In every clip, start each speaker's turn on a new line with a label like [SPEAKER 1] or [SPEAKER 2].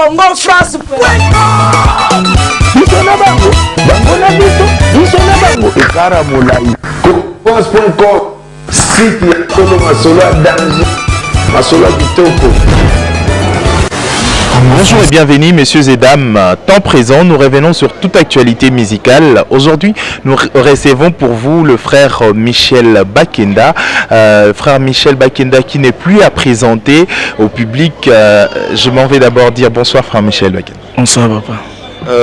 [SPEAKER 1] Congo Transfer.
[SPEAKER 2] Biso na bango, bango na biso na bango. Ekara molai. France.com, site ya Tolo Masolo à danger. Masolo à Bitoko.
[SPEAKER 3] Bonjour et bienvenue messieurs et dames, temps présent, nous revenons sur toute actualité musicale. Aujourd'hui, nous recevons pour vous le frère Michel Bakenda. Frère Michel Bakenda qui n'est plus à présenter au public. Je m'en vais d'abord dire bonsoir frère Michel Bakenda.
[SPEAKER 4] Bonsoir papa.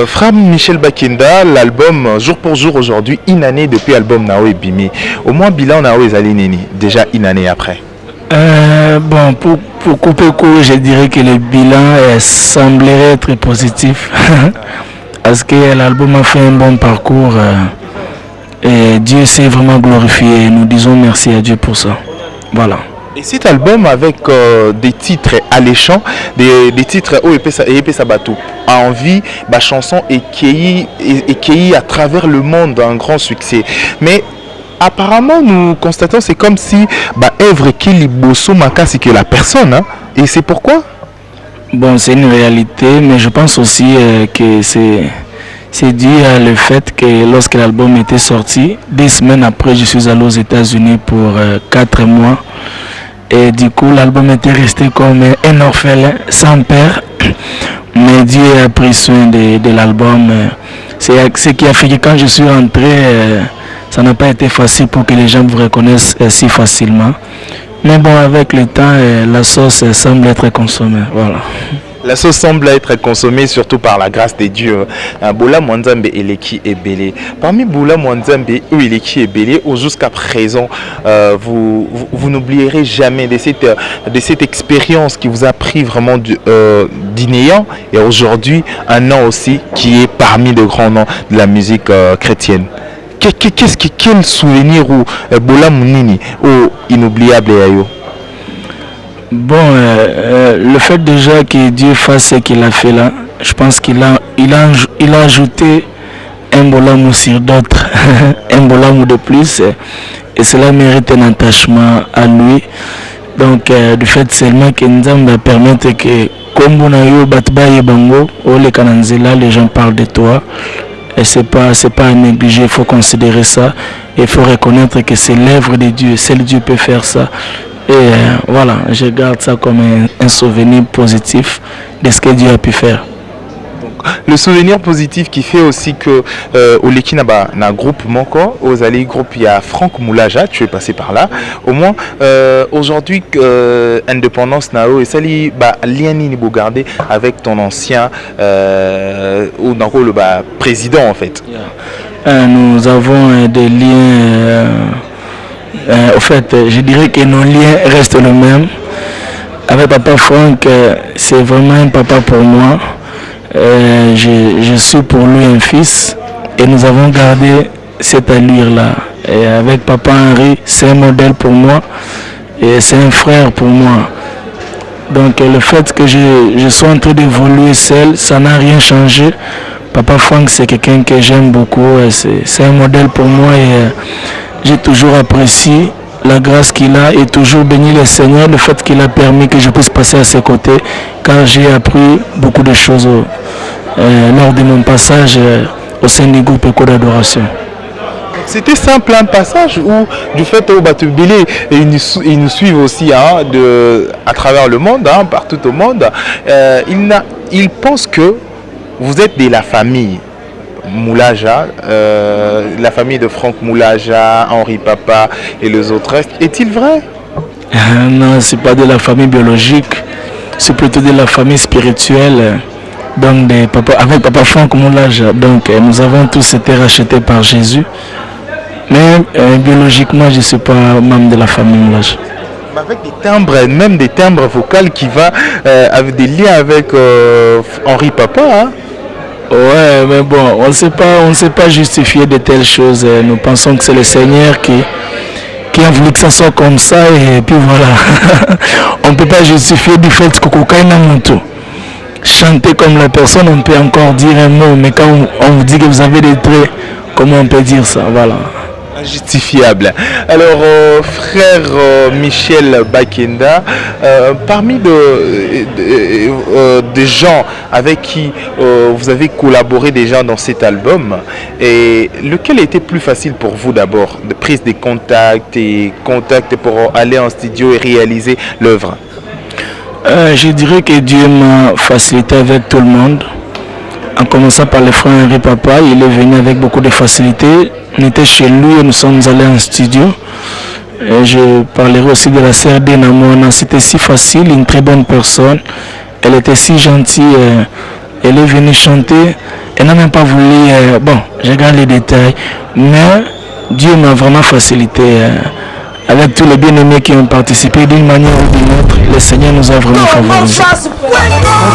[SPEAKER 3] Frère Michel Bakenda, l'album jour pour jour aujourd'hui, une année depuis l'album Nao et Bimi. Au moins bilan Nao et Zalineni, déjà une année après.
[SPEAKER 4] Bon, pour couper court, je dirais que le bilan semblerait être positif. Parce que l'album a fait un bon parcours et Dieu s'est vraiment glorifié. Nous disons merci à Dieu pour ça. Voilà.
[SPEAKER 3] Et cet album avec des titres alléchants, des titres où Epé Sabatou a envie, ma chanson est cueillie à travers le monde, un grand succès. Mais apparemment, nous constatons c'est comme si œuvre qui liboso makasi que la personne, hein? Et c'est pourquoi?
[SPEAKER 4] Bon, c'est une réalité, mais je pense aussi que c'est dû à le fait que lorsque l'album était sorti, 10 semaines après, je suis allé aux États-Unis pour 4 mois. Et du coup, l'album était resté comme un orphelin sans père. Mais Dieu a pris soin de l'album. C'est ce qui a fait que quand je suis rentré, ça n'a pas été facile pour que les gens me reconnaissent si facilement. Mais bon, avec le temps, la sauce semble être consommée. Voilà.
[SPEAKER 3] La sauce semble être consommée surtout par la grâce de Dieu. Boula Mwanzambe Eleki Ebele. Parmi Boula Mwanzambe ou Eleki Ebele, jusqu'à présent, vous n'oublierez jamais de cette expérience qui vous a pris vraiment d'inéant et aujourd'hui un an aussi qui est parmi de grands noms de la musique chrétienne. Quel souvenir ou Boula Mounini ou inoubliable Ayo?
[SPEAKER 4] Bon, le fait déjà que Dieu fasse ce qu'il a fait là, je pense qu'il a ajouté un bolamou sur d'autres, un bolamou de plus, et cela mérite un attachement à lui. Donc, du fait seulement que nous allons permettre que, comme on a eu Batba et Bango, les gens parlent de toi, et c'est pas à négliger, il faut considérer ça, et il faut reconnaître que c'est l'œuvre de Dieu, seul Dieu peut faire ça. Et voilà, je garde ça comme un souvenir positif de ce que Dieu a pu faire.
[SPEAKER 3] Donc, le souvenir positif qui fait aussi que au Leki na groupe Moko, aux alliés groupe il y a Franck Moulaja, tu es passé par là. Au moins aujourd'hui indépendance Nao et Sali lien ni vous garder avec ton ancien ou dans le président en fait.
[SPEAKER 4] Nous avons des liens. En fait, je dirais que nos liens restent les mêmes. Avec papa Franck, c'est vraiment un papa pour moi. Je suis pour lui un fils et nous avons gardé cette allure-là. Et avec papa Henri, c'est un modèle pour moi et c'est un frère pour moi. Donc le fait que je sois en train d'évoluer seul, ça n'a rien changé. Papa Franck, c'est quelqu'un que j'aime beaucoup. C'est un modèle pour moi et j'ai toujours apprécié la grâce qu'il a et toujours béni le Seigneur, le fait qu'il a permis que je puisse passer à ses côtés, car j'ai appris beaucoup de choses lors de mon passage au sein du groupe Éco d'Adoration.
[SPEAKER 3] C'était simple un passage ou du fait au Batubili et ils nous suivent aussi à travers le monde, partout au monde, ils pensent que vous êtes de la famille Moulaja, la famille de Franck Moulaja, Henri Papa et les autres. Est-il vrai?
[SPEAKER 4] Non, c'est pas de la famille biologique, c'est plutôt de la famille spirituelle. Donc avec Papa Franck Moulaja. Donc nous avons tous été rachetés par Jésus. Mais biologiquement, je ne suis pas membre de la famille Moulaja.
[SPEAKER 3] Avec des timbres, même des timbres vocaux qui vont avec des liens avec Henri Papa. Hein?
[SPEAKER 4] Ouais, mais bon, on ne sait pas justifier de telles choses. Nous pensons que c'est le Seigneur qui a voulu que ça soit comme ça et puis voilà. On ne peut pas justifier du fait que chanter comme la personne, on peut encore dire un mot, mais quand on vous dit que vous avez des traits, comment on peut dire ça? Voilà.
[SPEAKER 3] injustifiable. Alors, frère Michel Bakenda, parmi des gens avec qui vous avez collaboré déjà dans cet album, et lequel était plus facile pour vous d'abord, de prise des contacts et contacts pour aller en studio et réaliser l'œuvre?
[SPEAKER 4] Je dirais que Dieu m'a facilité avec tout le monde. En commençant par le frère Henri Papa, il est venu avec beaucoup de facilité. On était chez lui et nous sommes allés en studio. Et je parlerai aussi de la sœur Denamona. C'était si facile, une très bonne personne. Elle était si gentille. Elle est venue chanter. Elle n'a même pas voulu... bon, je regarde les détails. Mais Dieu m'a vraiment facilité. Avec tous les bien-aimés qui ont participé d'une manière ou d'une autre, le Seigneur nous a vraiment favorisés.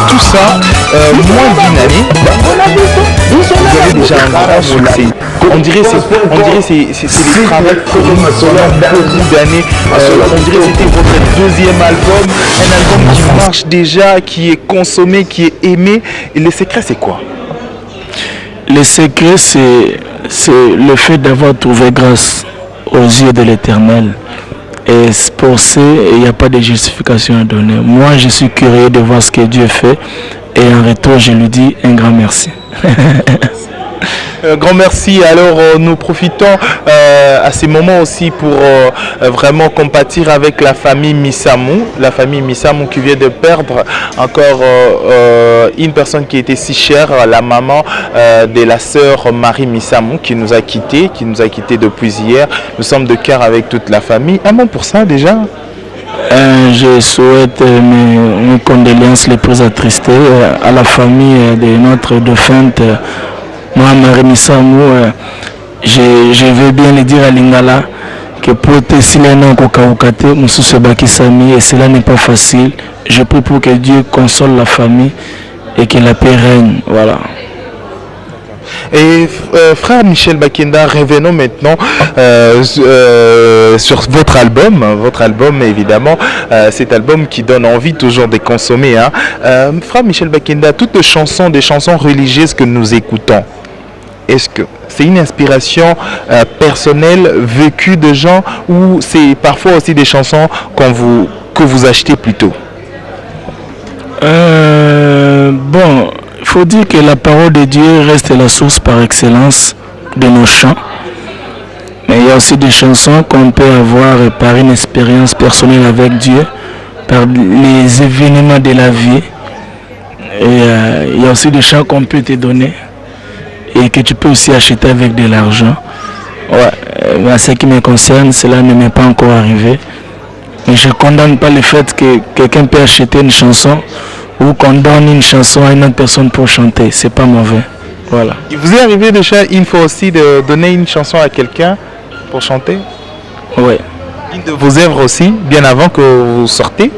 [SPEAKER 3] Tout ça, moins d'une année, vous avez déjà un grand succès. On dirait que c'est le travail beaucoup d'années. On dirait que c'était votre deuxième album, un album qui marche déjà, qui est consommé, qui est aimé. Et le secret, c'est quoi?
[SPEAKER 4] Le secret, c'est le fait d'avoir trouvé grâce aux yeux de l'Éternel. Et pour ça, il n'y a pas de justification à donner. Moi, je suis curieux de voir ce que Dieu fait. Et en retour, je lui dis un grand merci.
[SPEAKER 3] Grand merci. Alors nous profitons à ces moments aussi pour vraiment compatir avec la famille Missamou qui vient de perdre encore une personne qui était si chère, la maman de la sœur Marie Missamou qui nous a quittés depuis hier. Nous sommes de cœur avec toute la famille. Un mot pour ça déjà.
[SPEAKER 4] Je souhaite mes condoléances les plus attristées à la famille de notre défunte moi, Marie Missamou. Je veux bien le dire à Lingala que pour te sileno kokaukate mususu bakisami et cela n'est pas facile. Je prie pour que Dieu console la famille et que la paix règne. Voilà.
[SPEAKER 3] Et frère Michel Bakenda, revenons maintenant sur votre album évidemment, cet album qui donne envie toujours de consommer. Hein. Frère Michel Bakenda, toutes les chansons, des chansons religieuses que nous écoutons, est-ce que c'est une inspiration personnelle, vécue de gens, ou c'est parfois aussi des chansons que vous achetez plutôt?
[SPEAKER 4] Bon, il faut dire que la parole de Dieu reste la source par excellence de nos chants. Mais il y a aussi des chansons qu'on peut avoir par une expérience personnelle avec Dieu, par les événements de la vie. Et il y a aussi des chants qu'on peut te donner et que tu peux aussi acheter avec de l'argent. Ouais, en ce qui me concerne, cela ne m'est pas encore arrivé. Mais je ne condamne pas le fait que quelqu'un peut acheter une chanson ou qu'on donne une chanson à une autre personne pour chanter. C'est pas mauvais. Voilà.
[SPEAKER 3] Il vous est arrivé déjà une fois aussi de donner une chanson à quelqu'un pour chanter?
[SPEAKER 4] Oui.
[SPEAKER 3] Une de vos œuvres aussi, bien avant que vous sortez?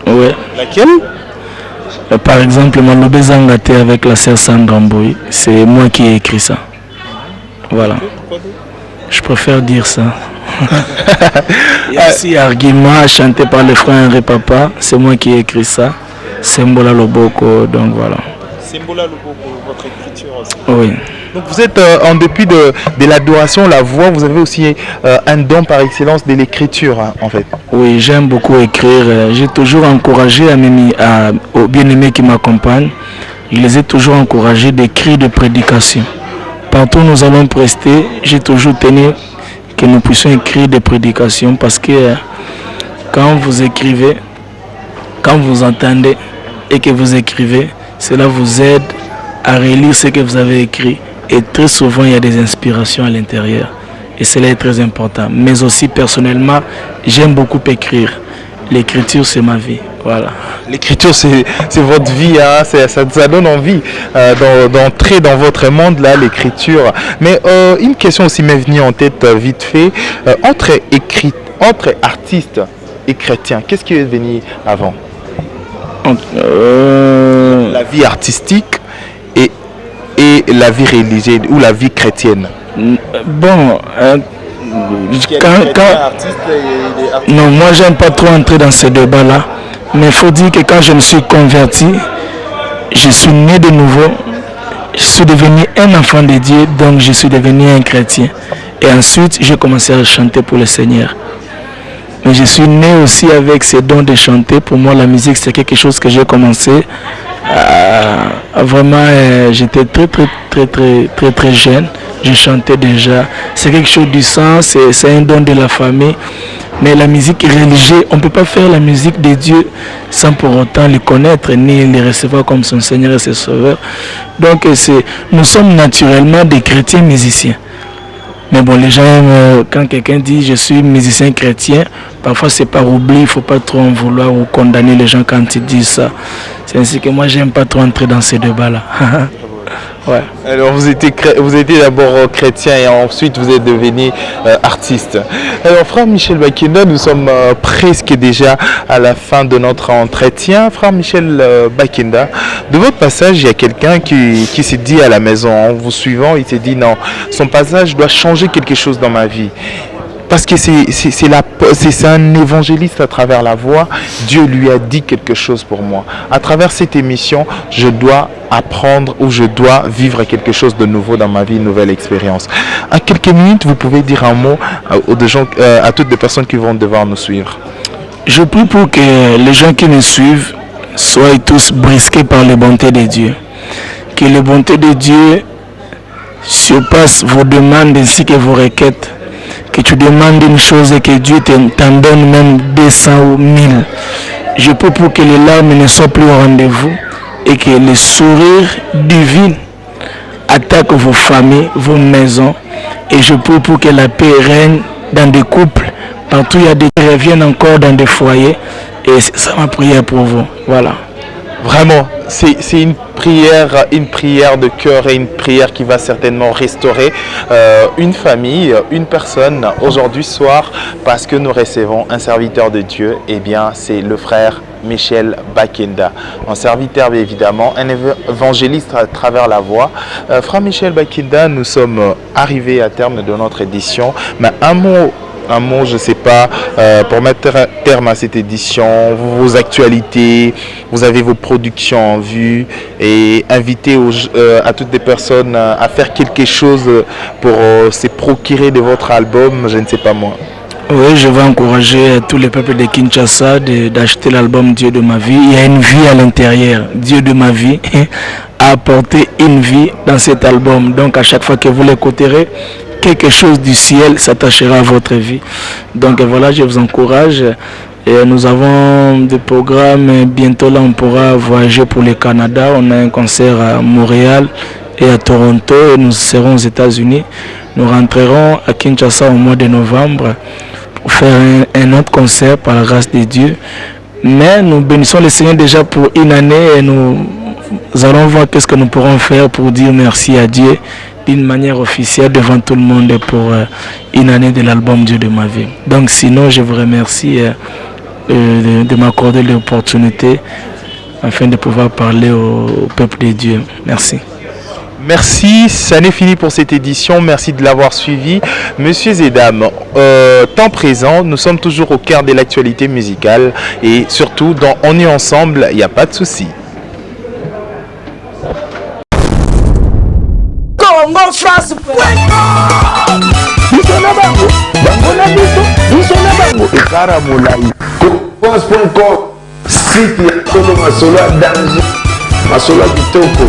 [SPEAKER 4] Oui.
[SPEAKER 3] Laquelle?
[SPEAKER 4] Par exemple, Malobé Zangate avec la sœur Sandra Mboui, c'est moi qui ai écrit ça. Voilà. Je préfère dire ça. Il y a aussi Argument chanté par le frère Henri Papa, c'est moi qui ai écrit ça. Sembola Loboko, donc voilà.
[SPEAKER 3] Sembola Loboko, votre écriture aussi.
[SPEAKER 4] Oui.
[SPEAKER 3] Donc vous êtes, en dépit de l'adoration, la voix, vous avez aussi un don par excellence de l'écriture, hein, en fait.
[SPEAKER 4] Oui, j'aime beaucoup écrire. J'ai toujours encouragé aux bien-aimés qui m'accompagnent, je les ai toujours encouragés d'écrire des prédications. Partout où nous allons prester, j'ai toujours tenu que nous puissions écrire des prédications parce que quand vous écrivez, quand vous entendez et que vous écrivez, cela vous aide à relire ce que vous avez écrit. Et très souvent, il y a des inspirations à l'intérieur. Et cela est très important. Mais aussi, personnellement, j'aime beaucoup écrire. L'écriture, c'est ma vie. Voilà.
[SPEAKER 3] L'écriture, c'est votre vie. Hein? Ça donne envie d'entrer dans votre monde, là, l'écriture. Mais une question aussi m'est venue en tête vite fait. Entre artistes et chrétiens, qu'est-ce qui est venu avant? La vie artistique et la vie religieuse ou la vie chrétienne.
[SPEAKER 4] Bon, non, moi j'aime pas trop entrer dans ces débats-là, mais il faut dire que quand je me suis converti, je suis né de nouveau, je suis devenu un enfant de Dieu, donc je suis devenu un chrétien. Et ensuite, j'ai commencé à chanter pour le Seigneur. Mais je suis né aussi avec ces dons de chanter. Pour moi, la musique, c'est quelque chose que j'ai commencé vraiment. J'étais très jeune. Je chantais déjà. C'est quelque chose du sang, c'est un don de la famille. Mais la musique religieuse, on ne peut pas faire la musique de Dieu sans pour autant le connaître ni le recevoir comme son Seigneur et son Sauveur. Donc nous sommes naturellement des chrétiens musiciens. Mais bon, les gens, quand quelqu'un dit je suis musicien chrétien, parfois c'est par oubli, il ne faut pas trop en vouloir ou condamner les gens quand ils disent ça. C'est ainsi que moi, j'aime pas trop entrer dans ces débats-là. Ouais.
[SPEAKER 3] Alors vous étiez d'abord chrétien et ensuite vous êtes devenu artiste. Alors frère Michel Bakenda, nous sommes presque déjà à la fin de notre entretien. Frère Michel Bakenda, de votre passage, il y a quelqu'un qui s'est dit à la maison, en vous suivant, il s'est dit non, son passage doit changer quelque chose dans ma vie. Parce que c'est un évangéliste à travers la voix. Dieu lui a dit quelque chose pour moi. À travers cette émission, je dois apprendre ou je dois vivre quelque chose de nouveau dans ma vie, une nouvelle expérience. En quelques minutes, vous pouvez dire un mot à toutes les personnes qui vont devoir nous suivre.
[SPEAKER 4] Je prie pour que les gens qui nous suivent soient tous brisqués par les bontés de Dieu. Que les bontés de Dieu surpassent vos demandes ainsi que vos requêtes. Que tu demandes une chose et que Dieu t'en donne même 200 ou 1000. Je prie pour que les larmes ne soient plus au rendez-vous et que les sourires divins attaquent vos familles, vos maisons. Et je prie pour que la paix règne dans des couples. Partout il y a des qui reviennent encore dans des foyers. Et c'est ça ma prière pour vous. Voilà.
[SPEAKER 3] Vraiment, c'est une prière de cœur et une prière qui va certainement restaurer une famille, une personne aujourd'hui soir, parce que nous recevons un serviteur de Dieu. Eh bien, c'est le frère Michel Bakenda, un serviteur évidemment, un évangéliste à travers la voix. Frère Michel Bakenda, nous sommes arrivés à terme de notre édition, mais un mot, je ne sais pas, pour mettre terme à cette édition, vos actualités, vous avez vos productions en vue et inviter à toutes les personnes à faire quelque chose pour se procurer de votre album, je ne sais pas moi.
[SPEAKER 4] Oui, je vais encourager tous les peuples de Kinshasa d'acheter l'album Dieu de ma vie. Il y a une vie à l'intérieur. Dieu de ma vie a apporté une vie dans cet album. Donc à chaque fois que vous l'écouterez, quelque chose du ciel s'attachera à votre vie. Donc voilà, je vous encourage. Et nous avons des programmes. Bientôt là, on pourra voyager pour le Canada. On a un concert à Montréal et à Toronto. Et nous serons aux États-Unis. Nous rentrerons à Kinshasa au mois de novembre pour faire un autre concert par la grâce de Dieu. Mais nous bénissons le Seigneur déjà pour une année et nous allons voir qu'est-ce que nous pourrons faire pour dire merci à Dieu d'une manière officielle devant tout le monde pour une année de l'album Dieu de ma vie. Donc sinon, je vous remercie de m'accorder l'opportunité afin de pouvoir parler au peuple de Dieu. Merci.
[SPEAKER 3] Merci, ça n'est fini pour cette édition. Merci de l'avoir suivi. Messieurs et dames, temps présent, nous sommes toujours au cœur de l'actualité musicale et surtout dans On est ensemble, il n'y a pas de souci.
[SPEAKER 2] Site ya Solo Masolo danger Masolo kitoko.